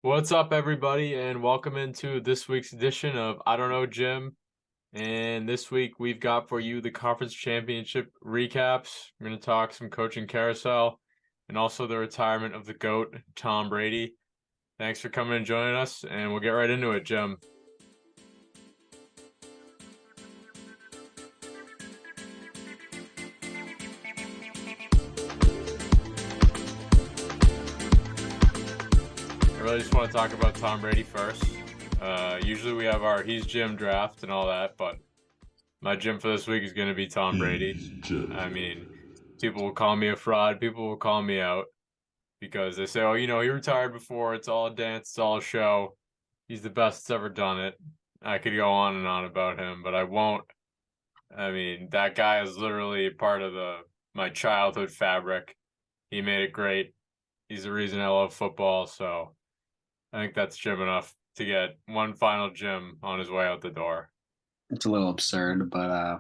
What's up, everybody, and welcome into this week's edition of I Don't Know, Jim. And this week we've got for you the conference championship recaps. We're going to talk some coaching carousel and also the retirement of the GOAT, Tom Brady. Thanks for coming and joining us, and we'll get right into it, Jim. I really just want to talk about Tom Brady first. Usually we have our He's Jim draft and all that, but my Jim for this week is going to be Tom Brady. I mean, people will call me a fraud. People will call me out because they say, oh, he retired before. It's all a dance. It's all a show. He's the best that's ever done it. I could go on and on about him, but I won't. I mean, that guy is literally part of my childhood fabric. He made it great. He's the reason I love football, so I think that's Jim enough to get one final Jim on his way out the door. It's a little absurd, but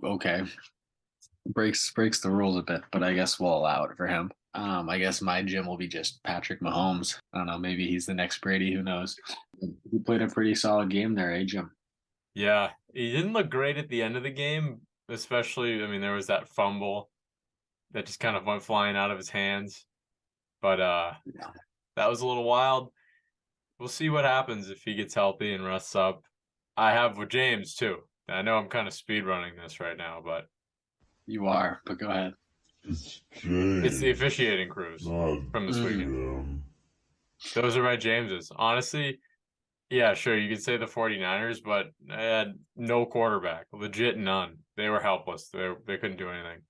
okay. Breaks the rules a bit, but I guess we'll allow it for him. I guess my Jim will be just Patrick Mahomes. I don't know, maybe he's the next Brady, who knows? He played a pretty solid game there, eh, Jim? Yeah, he didn't look great at the end of the game, especially, I mean, there was that fumble that just kind of went flying out of his hands. But that was a little wild. We'll see what happens if he gets healthy and rests up. I have with James too. I know I'm kind of speed running this right now, but You are, but go ahead. It's the officiating crews from this weekend. Those are my Jameses. Honestly, yeah, sure, you could say the 49ers, but they had no quarterback. Legit none. They were helpless. They couldn't do anything.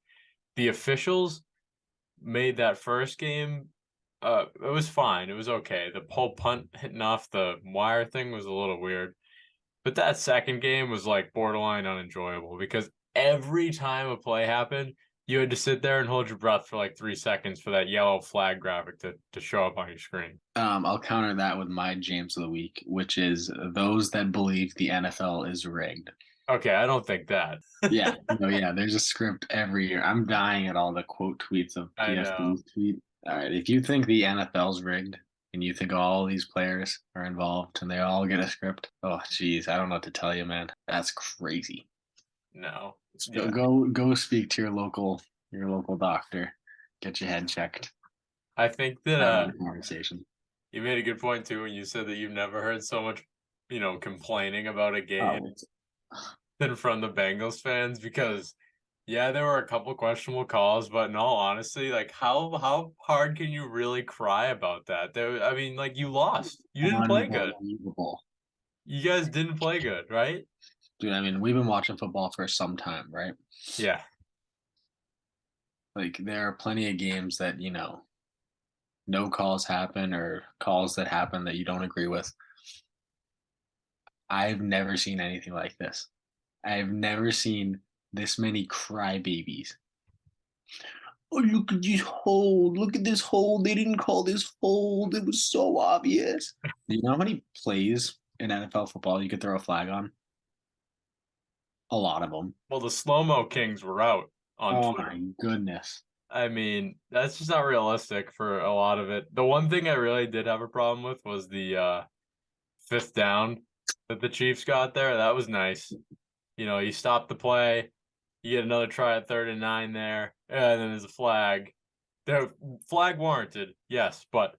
The officials made that first game, it was fine. It was okay. The whole punt hitting off the wire thing was a little weird. But that second game was like borderline unenjoyable because every time a play happened, you had to sit there and hold your breath for like 3 seconds for that yellow flag graphic to show up on your screen. I'll counter that with my James of the week, which is those that believe the NFL is rigged. Okay, I don't think that. Yeah, there's a script every year. I'm dying at all the quote tweets of PFD's tweet. All right, if you think the NFL's rigged and you think all these players are involved and they all get a script, oh geez, I don't know what to tell you, man. That's crazy. No. Go speak to your local doctor. Get your head checked. I think that conversation. You made a good point too when you said that you've never heard so much, complaining about a game than from the Bengals fans because yeah, there were a couple questionable calls, but in all honesty, like how hard can you really cry about that? I mean, like you lost. You didn't play good. You guys didn't play good, right? Dude, I mean, we've been watching football for some time, right? Yeah. Like there are plenty of games that, no calls happen or calls that happen that you don't agree with. I've never seen anything like this. I've never seen this many crybabies. Oh, look at this hold. Look at this hold. They didn't call this hold. It was so obvious. Do you know how many plays in NFL football you could throw a flag on? A lot of them. Well, the slow-mo kings were out on Oh, Twitter. my goodness. I mean, that's just not realistic for a lot of it. The one thing I really did have a problem with was the fifth down that the Chiefs got there. That was nice. You stop the play, you get another try at 3rd and 9 there, and then there's a flag. The flag warranted, yes, but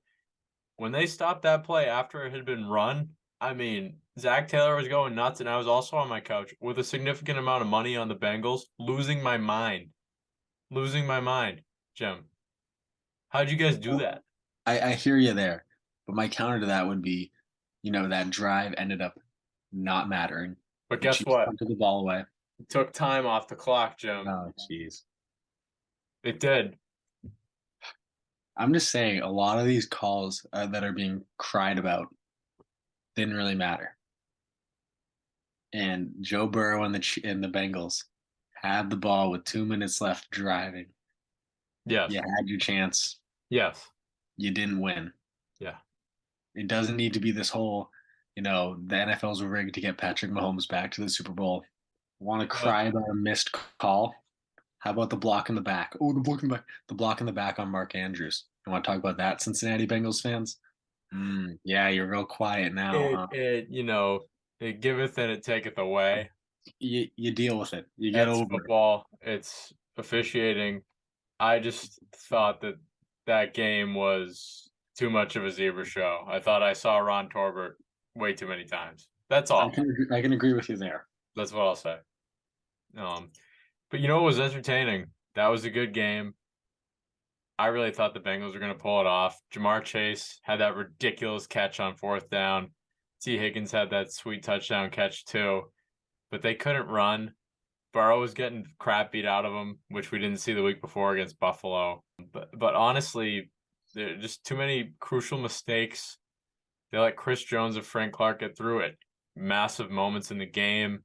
when they stopped that play after it had been run, I mean, Zach Taylor was going nuts, and I was also on my couch with a significant amount of money on the Bengals, losing my mind. Jim. How'd you guys do that? I hear you there, but my counter to that would be, that drive ended up not mattering. But guess what? Took the ball away. It took time off the clock, Jim. Oh, jeez. It did. I'm just saying, a lot of these calls that are being cried about didn't really matter. And Joe Burrow and the Bengals had the ball with 2 minutes left driving. Yes. You had your chance. Yes. You didn't win. Yeah. It doesn't need to be this whole, the NFL's rigged to get Patrick Mahomes back to the Super Bowl. Want to cry about a missed call? How about the block in the back? Oh, the block in the back. The block in the back on Mark Andrews. You want to talk about that, Cincinnati Bengals fans? Yeah, you're real quiet now, It huh? it you know it giveth and it taketh away. You deal with it. You get That's over it. football. It's officiating. I just thought that that game was too much of a zebra show. I thought I saw Ron Torbert way too many times. That's all. I can agree with you there. That's what I'll say. Um, but you know what was entertaining? That was a good game. I really thought the Bengals were going to pull it off. Jamar Chase had that ridiculous catch on fourth down. T. Higgins had that sweet touchdown catch too, but they couldn't run. Burrow was getting crap beat out of him, which we didn't see the week before against Buffalo. But honestly, there are just too many crucial mistakes. They let Chris Jones and Frank Clark get through it. Massive moments in the game,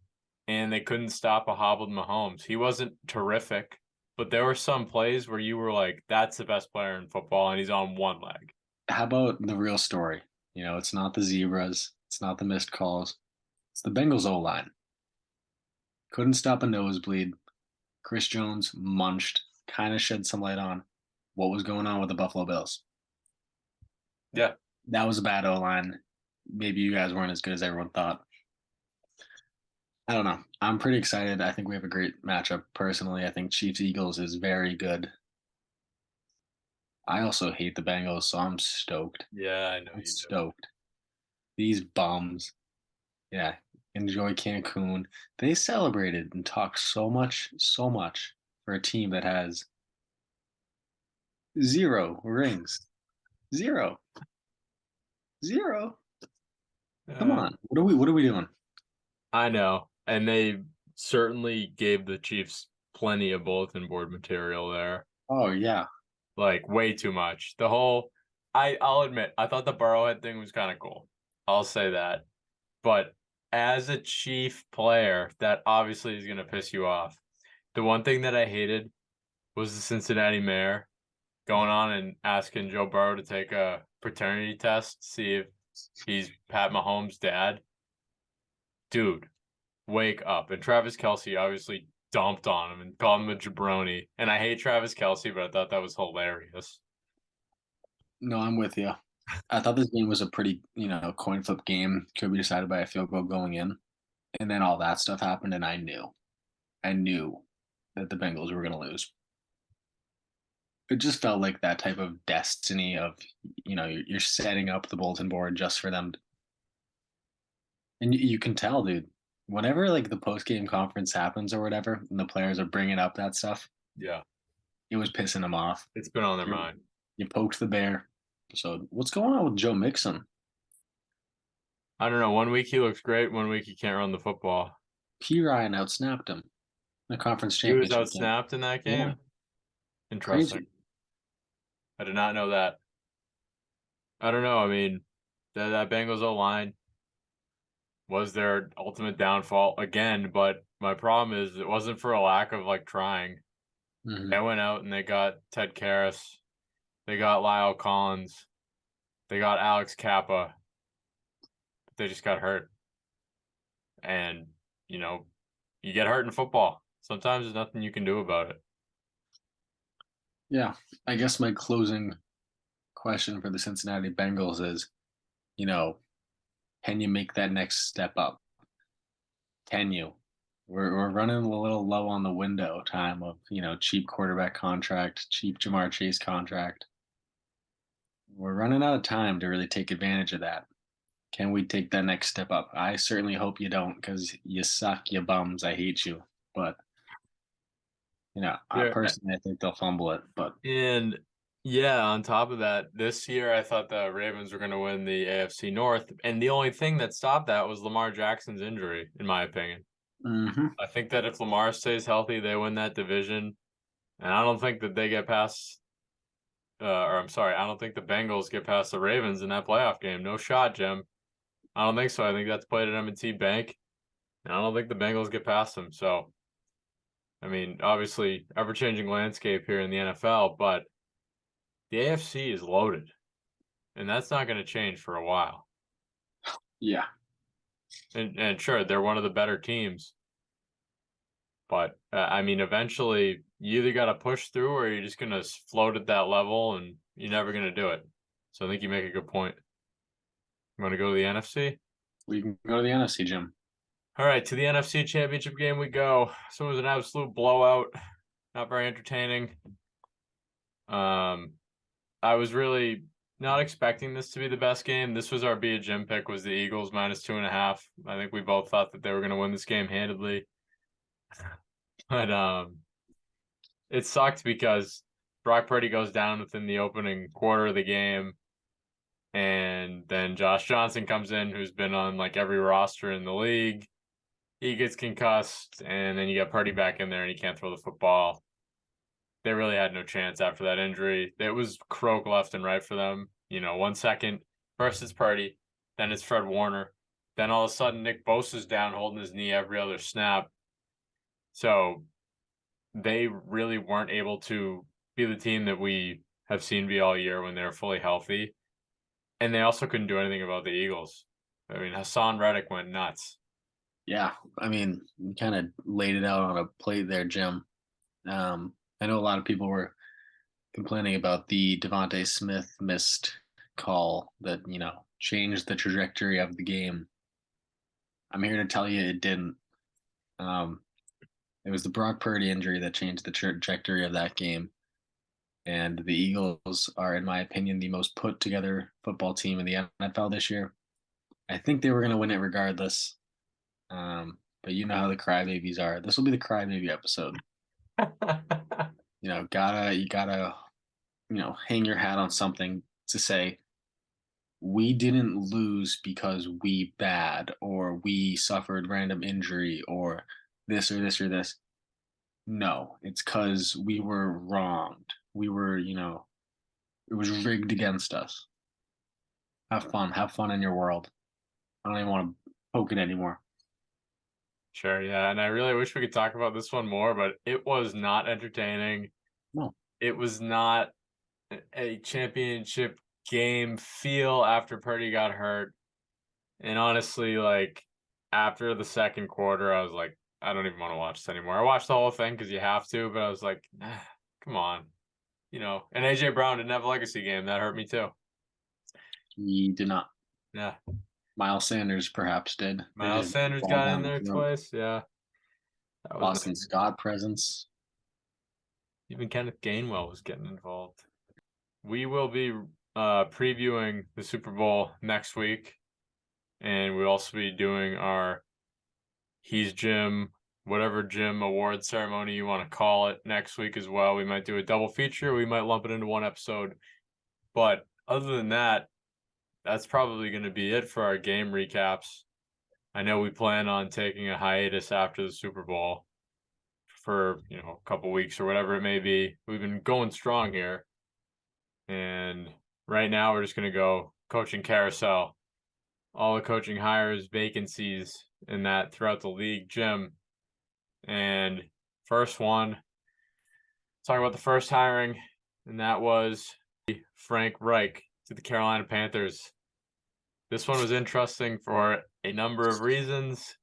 and they couldn't stop a hobbled Mahomes. He wasn't terrific, but there were some plays where you were like, that's the best player in football, and he's on one leg. How about the real story? It's not the zebras, it's not the missed calls, it's the Bengals O line. Couldn't stop a nosebleed. Chris Jones munched, kind of shed some light on what was going on with the Buffalo Bills. Yeah. That was a bad O line. Maybe you guys weren't as good as everyone thought. I don't know. I'm pretty excited. I think we have a great matchup. Personally, I think Chiefs Eagles is very good. I also hate the Bengals, so I'm stoked. Yeah, I know I'm you do. stoked. These bums. Yeah. Enjoy Cancun. They celebrated and talked so much for a team that has zero rings. Zero. Zero. Come Uh, on. What are we doing? I know. And they certainly gave the Chiefs plenty of bulletin board material there. Oh yeah. Like way too much. I'll admit, I thought the Burrowhead thing was kind of cool. I'll say that. But as a Chief player, that obviously is gonna piss you off. The one thing that I hated was the Cincinnati mayor going on and asking Joe Burrow to take a paternity test, see if he's Pat Mahomes' dad. Dude, wake up. And Travis Kelce obviously dumped on him and called him a jabroni. And I hate Travis Kelce, but I thought that was hilarious. No, I'm with you. I thought this game was a pretty, coin flip game. Could be decided by a field goal going in. And then all that stuff happened, and I knew that the Bengals were going to lose. It just felt like that type of destiny of, you're setting up the bulletin board just for them. And you can tell, dude, whenever like the post game conference happens or whatever, and the players are bringing up that stuff, Yeah, it was pissing them off. it's been on their You mind. you poked the bear. So what's going on with Joe Mixon? I don't know. One week he looks great. One week he can't run the football. P. Ryan outsnapped him in the conference He was championship game. outsnapped in that Yeah, game. Interesting. crazy. I did not know that. I don't know. I mean, that Bengals O line was their ultimate downfall again. But my problem is it wasn't for a lack of like trying. Hmm. They went out and they got Ted Karras. They got Lyle Collins. They got Alex Kappa. But they just got hurt. And, you know, you get hurt in football. Sometimes there's nothing you can do about it. Yeah, I guess my closing question for the Cincinnati Bengals is, you know, can you make that next step up? Can you? We're running a little low on the window time of, cheap quarterback contract, cheap Jamar Chase contract. We're running out of time to really take advantage of that. Can we take that next step up? I certainly hope you don't because you suck, you bums. I hate you. But, Yeah. personally, I think they'll fumble it. But And yeah, on top of that, this year I thought the Ravens were going to win the AFC North. And the only thing that stopped that was Lamar Jackson's injury, in my opinion. mhm. I think that if Lamar stays healthy, they win that division. And I don't think that they get past, or I'm sorry, I don't think the Bengals get past the Ravens in that playoff game. No shot, Jim. I don't think so. I think that's played at M&T Bank. And I don't think the Bengals get past them. So, I mean, obviously, ever-changing landscape here in the NFL, but the AFC is loaded. And that's not going to change for a while. Yeah. And sure, they're one of the better teams. But, I mean, eventually, you either got to push through or you're just going to float at that level and you're never going to do it. So I think you make a good point. You want to go to the NFC? We can go to the NFC, Jim. All right, to the NFC Championship game we go. So it was an absolute blowout. Not very entertaining. I was really not expecting this to be the best game. This was our Be a Jim pick, was the Eagles -2.5. I think we both thought that they were going to win this game handedly. But it sucked because Brock Purdy goes down within the opening quarter of the game. And then Josh Johnson comes in, who's been on like every roster in the league. He gets concussed, and then you get Purdy back in there, and he can't throw the football. They really had no chance after that injury. It was croak left and right for them. 1 second, first it's Purdy, then it's Fred Warner. Then all of a sudden, Nick Bosa's down holding his knee every other snap. So they really weren't able to be the team that we have seen be all year when they're fully healthy. And they also couldn't do anything about the Eagles. I mean, Hassan Reddick went nuts. Yeah, I mean, you kind of laid it out on a plate there, Jim. I know a lot of people were complaining about the Devontae Smith missed call that, changed the trajectory of the game. I'm here to tell you it didn't. It was the Brock Purdy injury that changed the trajectory of that game. And the Eagles are, in my opinion, the most put together football team in the NFL this year. I think they were going to win it regardless. But you know how the crybabies are. This will be the crybaby episode. You gotta hang your hat on something to say we didn't lose because we bad or we suffered random injury or this or this or this. No, it's because we were wronged. We were, it was rigged against us. Have fun in your world. I don't even want to poke it anymore. Sure, yeah, and I really wish we could talk about this one more, but it was not entertaining. No. It was not a championship game feel after Purdy got hurt. And honestly, like, after the second quarter, I was like, I don't even want to watch this anymore. I watched the whole thing because you have to, but I was like, come on. And AJ Brown didn't have a legacy game. That hurt me too. He did not. Yeah. Miles Sanders perhaps did. Miles Sanders got in there twice. Yeah. Boston Scott presence. Even Kenneth Gainwell was getting involved. We will be previewing the Super Bowl next week. And we'll also be doing our He's Jim, whatever Jim award ceremony you want to call it, next week as well. We might do a double feature. We might lump it into one episode. But other than that, that's probably going to be it for our game recaps. I know we plan on taking a hiatus after the Super Bowl for, a couple weeks or whatever it may be. We've been going strong here. And right now we're just going to go coaching carousel. All the coaching hires, vacancies, and that throughout the league, Jim. And first one, talk about the first hiring, and that was Frank Reich to the Carolina Panthers. This one was interesting for a number of reasons,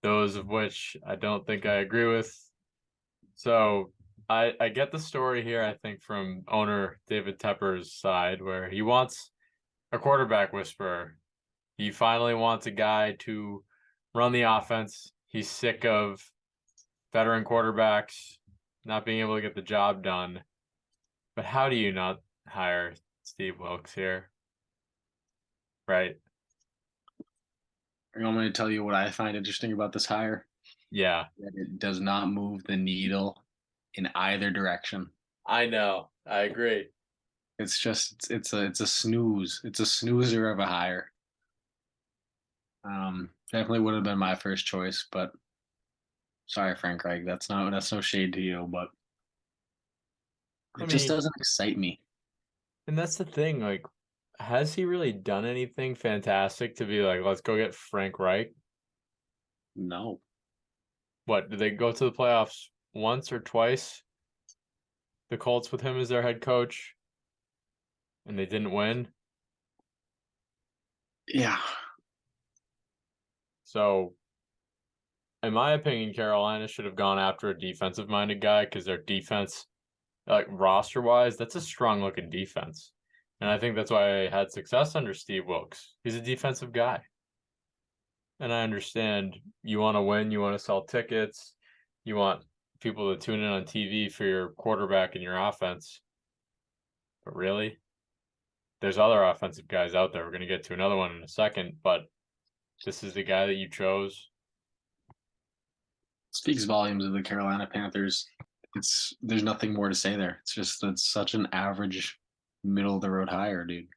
those of which I don't think I agree with. So I get the story here, I think, from owner David Tepper's side, where he wants a quarterback whisperer. He finally wants a guy to run the offense. He's sick of veteran quarterbacks not being able to get the job done. But how do you not hire Steve Wilkes here? Right. You want me to tell you what I find interesting about this hire? Yeah. That it does not move the needle in either direction. I know. I agree. It's just it's a snooze. It's a snoozer of a hire. Definitely would have been my first choice, but sorry, Frank Reich. That's no shade to you, but it just doesn't excite me. And that's the thing. Like, has he really done anything fantastic to be like, let's go get Frank Reich? No. What, did they go to the playoffs once or twice? The Colts with him as their head coach, and they didn't win? Yeah. So, in my opinion, Carolina should have gone after a defensive-minded guy because their defense, like roster-wise, that's a strong-looking defense. And I think that's why I had success under Steve Wilkes. He's a defensive guy. And I understand you want to win, you want to sell tickets, you want people to tune in on TV for your quarterback and your offense. But really, there's other offensive guys out there. We're going to get to another one in a second, but this is the guy that you chose. Speaks volumes of the Carolina Panthers. There's nothing more to say there. It's such an average, middle of the road hire, dude.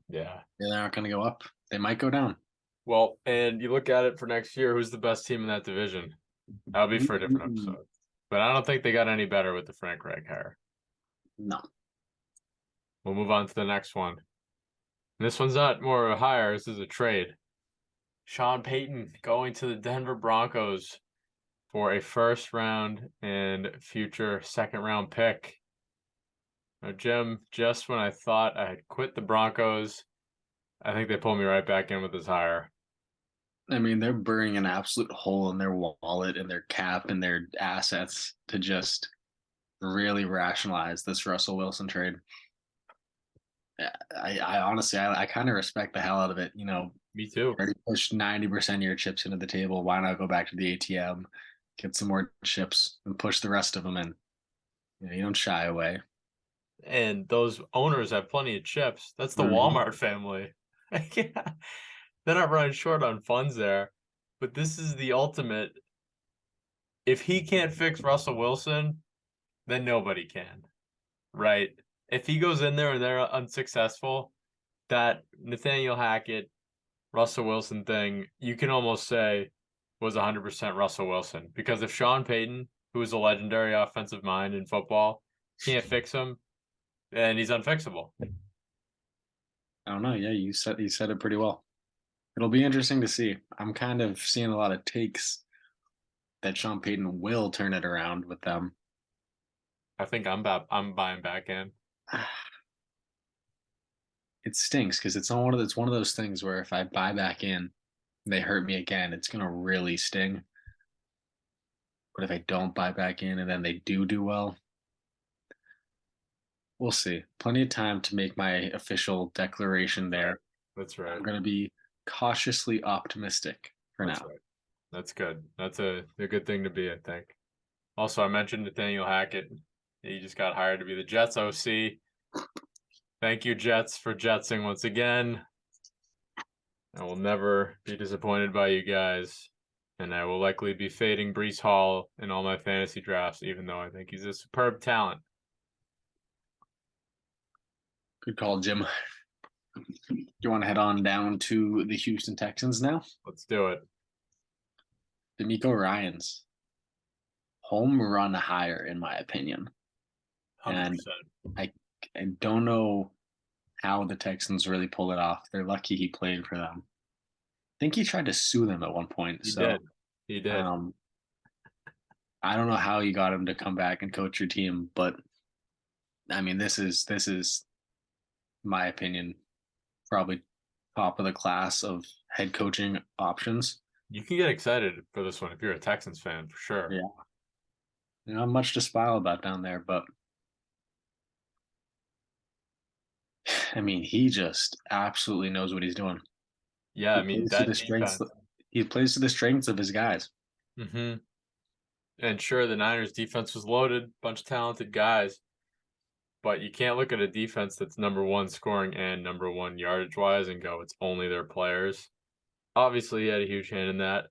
Yeah. They're not going to go up. They might go down. Well, and you look at it for next year, who's the best team in that division? That'll be for a different episode. But I don't think they got any better with the Frank Reich hire. No. We'll move on to the next one. And this one's not more of a hire, this is a trade. Sean Payton going to the Denver Broncos for a first round and future second round pick. Now, Jim, just when I thought I had quit the Broncos, I think they pulled me right back in with this hire. I mean, they're burning an absolute hole in their wallet and their cap and their assets to just really rationalize this Russell Wilson trade. I honestly, I kind of respect the hell out of it. You know, me too. Already pushed 90% of your chips into the table. Why not go back to the ATM, get some more chips, and push the rest of them in? You don't shy away. And those owners have plenty of chips. That's the Walmart family. Yeah. They're not running short on funds there. But this is the ultimate. If he can't fix Russell Wilson, then nobody can. Right? If he goes in there and they're unsuccessful, that Nathaniel Hackett, Russell Wilson thing, you can almost say was 100% Russell Wilson. Because if Sean Payton, who is a legendary offensive mind in football, can't fix him, then he's unfixable. I don't know. Yeah, you said it pretty well. It'll be interesting to see. I'm kind of seeing a lot of takes that Sean Payton will turn it around with them. I think I'm buying back in. It stinks because it's one of those things where if I buy back in, they hurt me again, it's gonna really sting. But if I don't buy back in and then they do well, we'll see. Plenty of time to make my official declaration there. That's right. I'm gonna be cautiously optimistic for now. Right. That's good. That's a good thing to be, I think. Also, I mentioned Nathaniel Hackett. He just got hired to be the Jets OC. Thank you, Jets, for jetsing once again. I will never be disappointed by you guys. And I will likely be fading Breece Hall in all my fantasy drafts, even though I think he's a superb talent. Good call, Jim. Do you want to head on down to the Houston Texans now? Let's do it. Demeco Ryans. Home run hire, in my opinion. 100%. And I don't know how the Texans really pull it off. They're lucky he played for them. I think he tried to sue them at one point. He did. I don't know how you got him to come back and coach your team, but I mean, this is my opinion, probably top of the class of head coaching options. You can get excited for this one if you're a Texans fan, for sure. Yeah. Not much to smile about down there, but I mean, he just absolutely knows what he's doing. Yeah, I mean, he plays to the strengths of his guys. Mm-hmm. And sure, the Niners defense was loaded, bunch of talented guys, but you can't look at a defense that's number one scoring and number one yardage wise and go, it's only their players. Obviously, he had a huge hand in that.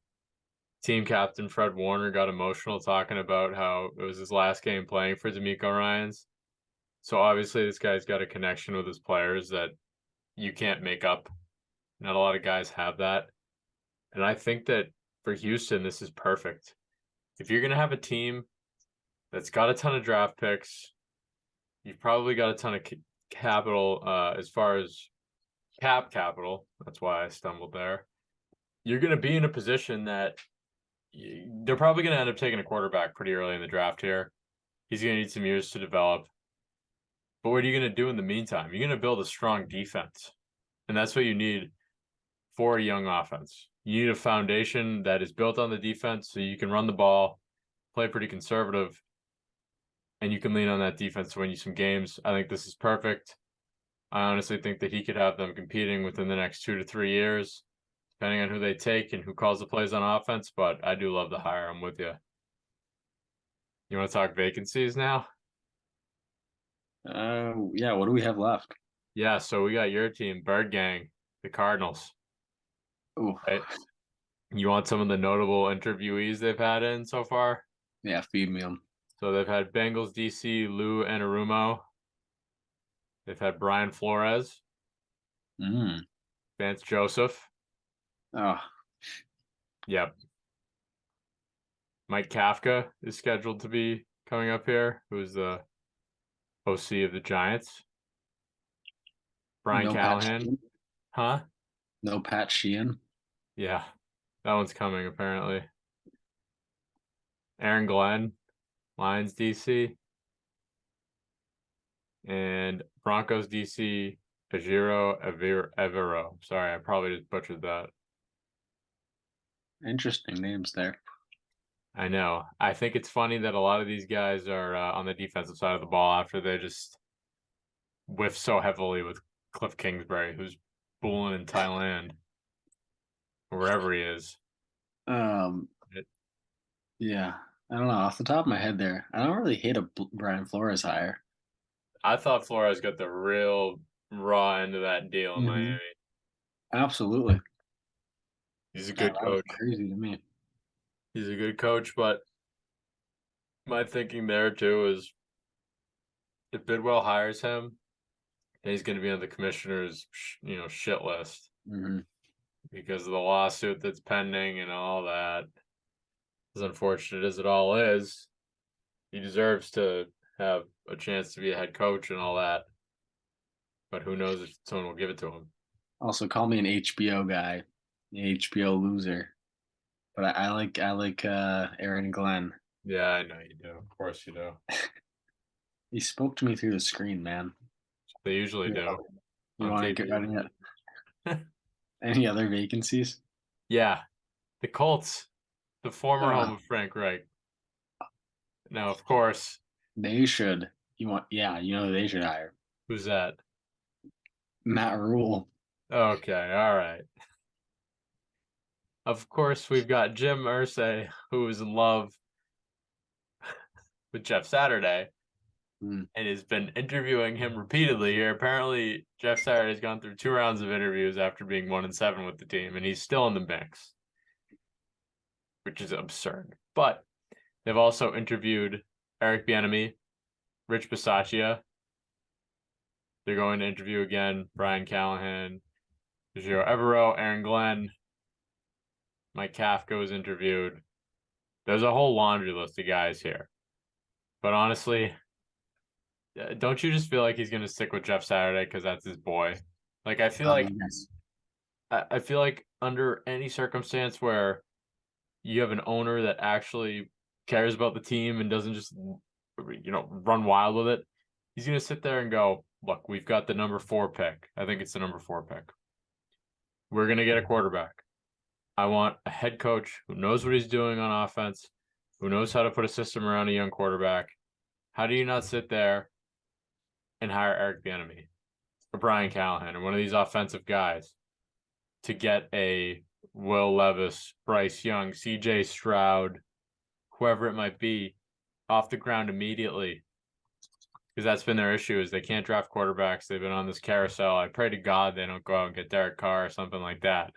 Team captain Fred Warner got emotional talking about how it was his last game playing for Demeco Ryans. So obviously, this guy's got a connection with his players that you can't make up. Not a lot of guys have that. And I think that for Houston, this is perfect. If you're going to have a team that's got a ton of draft picks, you've probably got a ton of capital as far as cap capital. That's why I stumbled there. You're going to be in a position that they're probably going to end up taking a quarterback pretty early in the draft here. He's going to need some years to develop. But what are you going to do in the meantime? You're going to build a strong defense. And that's what you need for a young offense. You need a foundation that is built on the defense so you can run the ball, play pretty conservative, and you can lean on that defense to win you some games. I think this is perfect. I honestly think that he could have them competing within the next 2 to 3 years, depending on who they take and who calls the plays on offense. But I do love the hire. I'm with you. You want to talk vacancies now? Yeah. What do we have left? Yeah, so we got your team, Bird Gang, the Cardinals. Oh, Right? You want some of the notable interviewees they've had in so far? yeah. Feed me them. So they've had Bengals DC Lou Anarumo. They've had Brian Flores, Vance Joseph. Oh, Yep. Mike Kafka is scheduled to be coming up here, who's the OC of the Giants. Brian no Callahan. Pat Sheehan. Huh? No Pat Sheehan. Yeah. That one's coming apparently. Aaron Glenn, Lions DC. And Broncos DC, Pajero Evero. Sorry, I probably just butchered that. Interesting names there. I know. I think it's funny that a lot of these guys are on the defensive side of the ball after they just whiff so heavily with Cliff Kingsbury, who's booling in Thailand, or wherever he is. Yeah. I don't know. Off the top of my head, there, I don't really hate a Brian Flores hire. I thought Flores got the real raw end of that deal in Miami. Absolutely. He's a That good was coach. crazy to me. He's a good coach, but my thinking there too is if Bidwell hires him, he's going to be on the commissioner's, shit list because of the lawsuit that's pending and all that. As unfortunate as it all is, he deserves to have a chance to be a head coach and all that. But who knows if someone will give it to him. Also, call me an HBO guy, an HBO loser. But I like Aaron Glenn. Yeah, I know you do. Of course you do. He spoke to me through the screen, man. They usually do. You want to get any other vacancies? Yeah, the Colts, the former home of Frank Reich. Now, of course, they should. They should hire. Who's that? Matt Rule. Okay, all right. Of course, we've got Jim Irsay, who is in love with Jeff Saturday and has been interviewing him repeatedly here. Apparently, Jeff Saturday's gone through 2 rounds of interviews after being 1-7 with the team, and he's still in the mix, which is absurd. But they've also interviewed Eric Bieniemy, Rich Bisaccia. They're going to interview again Brian Callahan, Gio Evero, Aaron Glenn. Mike Kafka was interviewed. There's a whole laundry list of guys here. But honestly, don't you just feel like he's going to stick with Jeff Saturday because that's his boy? Like, I feel like yes. I feel like under any circumstance where you have an owner that actually cares about the team and doesn't just, run wild with it, he's going to sit there and go, look, we've got the number 4 pick. I think it's the number 4 pick. We're going to get a quarterback. I want a head coach who knows what he's doing on offense, who knows how to put a system around a young quarterback. How do you not sit there and hire Eric Bieniemy or Brian Callahan or one of these offensive guys to get a Will Levis, Bryce Young, CJ Stroud, whoever it might be, off the ground immediately? Because that's been their issue is they can't draft quarterbacks. They've been on this carousel. I pray to God they don't go out and get Derek Carr or something like that.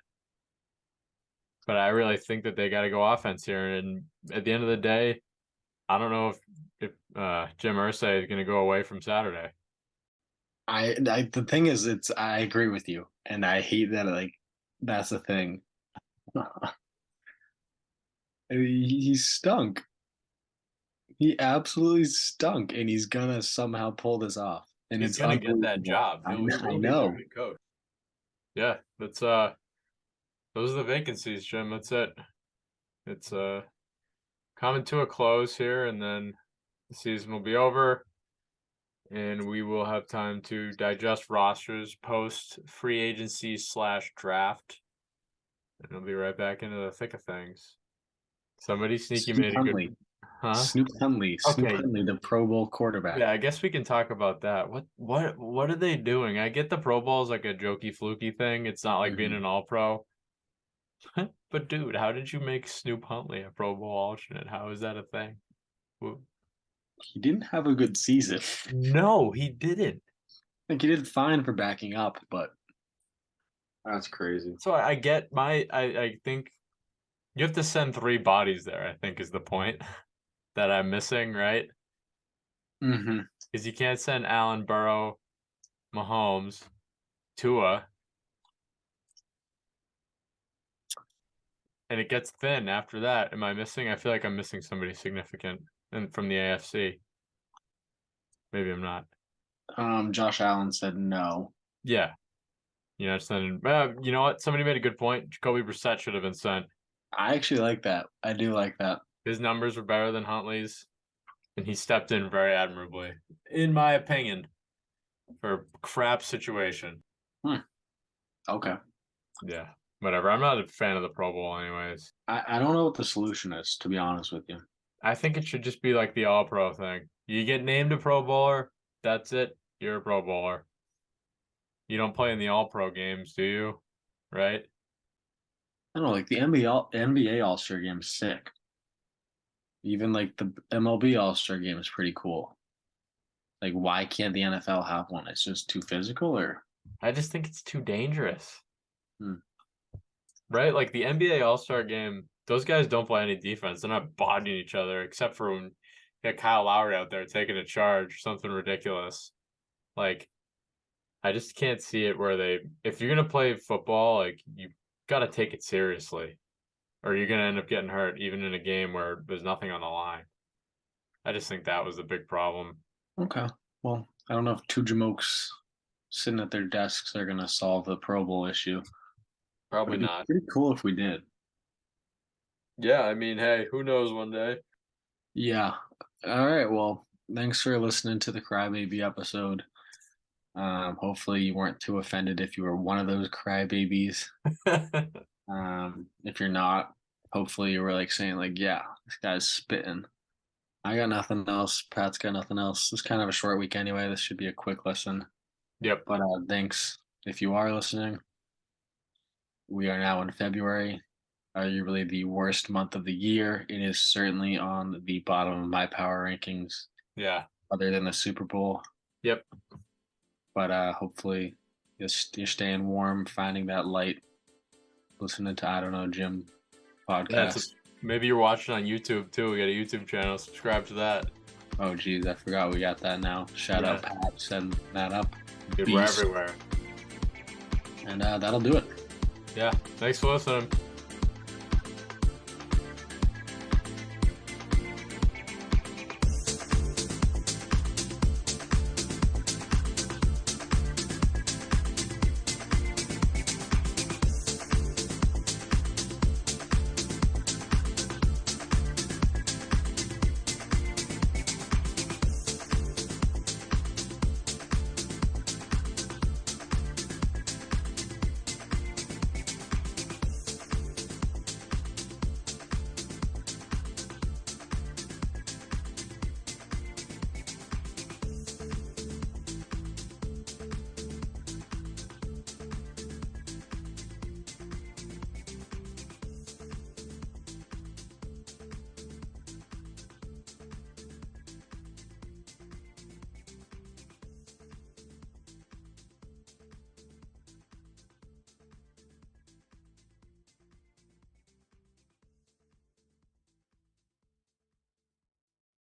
But I really think that they got to go offense here. And at the end of the day, I don't know if Jim Irsay is going to go away from Saturday. The thing is, I agree with you, and I hate that. Like, that's the thing. He stunk. He absolutely stunk, and he's gonna somehow pull this off. And he's gonna get that job. I know. Coach. Yeah, that's those are the vacancies, Jim. That's it. It's coming to a close here, and then the season will be over, and we will have time to digest rosters post free agency / draft, and we'll be right back into the thick of things. Somebody sneaky made a good. Huh? Snoop Huntley. Snoop Okay. Huntley, the Pro Bowl quarterback. Yeah, I guess we can talk about that. What are they doing? I get the Pro Bowl is like a jokey fluky thing. It's not like being Mhm. an all pro. But dude, how did you make Snoop Huntley a Pro Bowl alternate? How is that a thing? He didn't have a good season. No, he didn't. Like, he did fine for backing up, but that's crazy. So I get I think you have to send 3 bodies there, I think is the point that I'm missing, right? Mm-hmm. Because you can't send Allen, Burrow, Mahomes, Tua, and it gets thin after that. Am I missing? I feel like I'm missing somebody significant and from the AFC. Maybe I'm not. Josh Allen said no. Yeah. You know, sending you know what? Somebody made a good point. Jacoby Brissett should have been sent. I actually like that. I do like that. His numbers were better than Huntley's, and he stepped in very admirably, in my opinion, for a crap situation. Okay. Yeah, whatever. I'm not a fan of the Pro Bowl, anyways. I don't know what the solution is, to be honest with you. I think it should just be like the All Pro thing. You get named a Pro Bowler, that's it. You're a Pro Bowler. You don't play in the All Pro games, do you? Right? I don't know, like the NBA All-Star game is sick. Even like the MLB All-Star game is pretty cool. Like, why can't the NFL have one? It's just too physical, or I just think it's too dangerous. Hmm. Right? Like the NBA All-Star game, those guys don't play any defense. They're not bodying each other, except for when you got Kyle Lowry out there taking a charge, something ridiculous. Like, I just can't see it where if you're gonna play football, like you gotta take it seriously, or you're gonna end up getting hurt, even in a game where there's nothing on the line. I just think that was the big problem. Okay. Well, I don't know if two jamokes sitting at their desks are gonna solve the Pro Bowl issue. Probably It'd be not. pretty cool if we did. Yeah, I mean, hey, who knows one day? Yeah. All right. Well, thanks for listening to the Crybaby episode. Hopefully you weren't too offended if you were one of those crybabies. If you're not, hopefully you were like saying like, yeah, this guy's spitting. I got nothing else. Pat's got nothing else. It's kind of a short week anyway. This should be a quick listen. Yep. But thanks if you are listening. We are now in February, arguably the worst month of the year. It is certainly on the bottom of my power rankings. Yeah. Other than the Super Bowl. Yep. But hopefully you're staying warm, finding that light, listening to I Don't Know Jim podcast. Maybe you're watching on YouTube too. We got a YouTube channel. Subscribe to that. Oh geez, I forgot we got that now. Shout out Pat setting that up. Dude, we're everywhere. And that'll do it. Yeah. Thanks for listening.